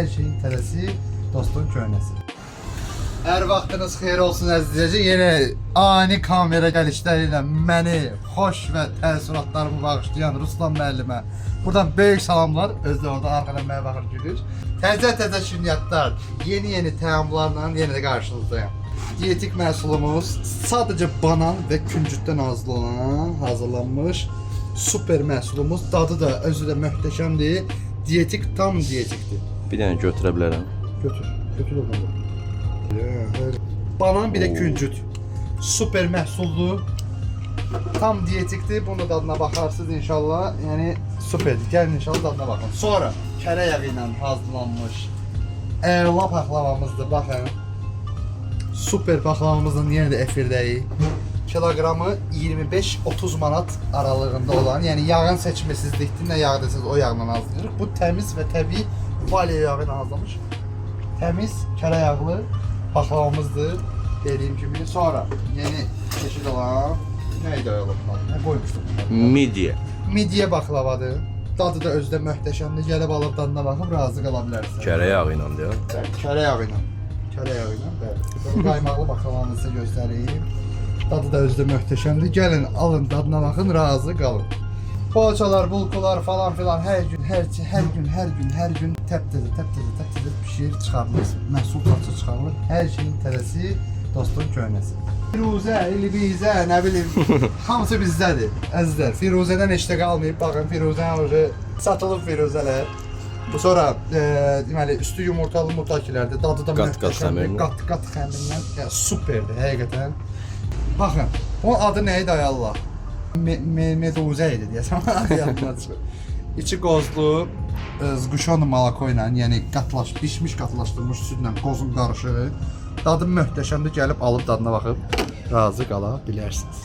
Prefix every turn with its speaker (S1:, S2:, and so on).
S1: Her şeyin tələsi, dostun köhnəsi. Hər vaxtınız xeyir olsun əzizləyici. Yenə ani kamera gəlişləri ilə məni xoş və təəssüratlarımı bağışlayan Ruslan müəllimə buradan böyük salamlar. Özü də orada arxadan mənə baxır gülür. Təzə şirniyyatlar, yeni təamlarla yenə də qarşınızdayım. Diyetik məhsulumuz sadəcə banan və küncütdən hazırlanmış super məhsulumuz. Dadı da özü də möhtəşəmdir. Dietik, tam dietikdir.
S2: Bir dənə götürə bilərəm.
S1: Götür onu. Banan bir de küncüt. Super məhsuldur. Tam dietikdir. Bunun dadına bakarsınız inşallah. Yani süperdir. Gəlin inşallah dadına bakın. Sonra kərə yağı ilə hazırlanmış əla paklavamızdır. Baxın. Super paklavamızın yenə də efirdəyik. Kilogramı 25-30 manat aralığında olan, yani yağın seçmesizlikdir. Ne yağ deseniz o yağla hazırlayırıq. Bu təmiz və təbii valya yağı ilə hazırlanmış. Təmiz kərə yağlı baklavamızdır. Dediğim gibi sonra yeni çeşit olan neydi öyle bunlar? Ne koymuştuk bunlar?
S2: Midye.
S1: Midye baklavadır. Dadı da özde möhtəşəmdir. Gəlib alıb dadına baxıb razı qala bilərsiniz.
S2: Kərə yağı ilə deyir.
S1: Kərə yağı ilə. Kərə yağı ilə, bəli. Qaymaqlı baklavamızı sizə göstəreyim. Dadı da özde möhtəşəmdir. Gəlin alın dadına baxın, razı qalın. Poğaçalar, bulkular falan filan her gün təptəzə pişir, çıxarılır. Məhsul parça çıxarılır. Hər şeyin tələsi, dostun köhnəsi. Firuzə, İlbizə, nə bilim, hamısı bizdədir, əzizlər. Firuzədən heç də qalmayıb, baxın, Firuzənin satılıb Firuzələr. Bu sonra deməli üstü yumurtalı mutakilərdir. Dadı da möhtəşəmdir. Qat xəmindən, yəni superdir həqiqətən. Baxın, bunun adı nə idi ay Allah? Meduzə idi deyəsəm, yadımdan çıxır. İçi qozlu, zquşon malako ilə, yəni bişmiş qatlaşdırılmış südlə qozun qarışığı. Dadı möhtəşəmdir, gəlib alıb dadına baxıb razı qala bilərsiniz.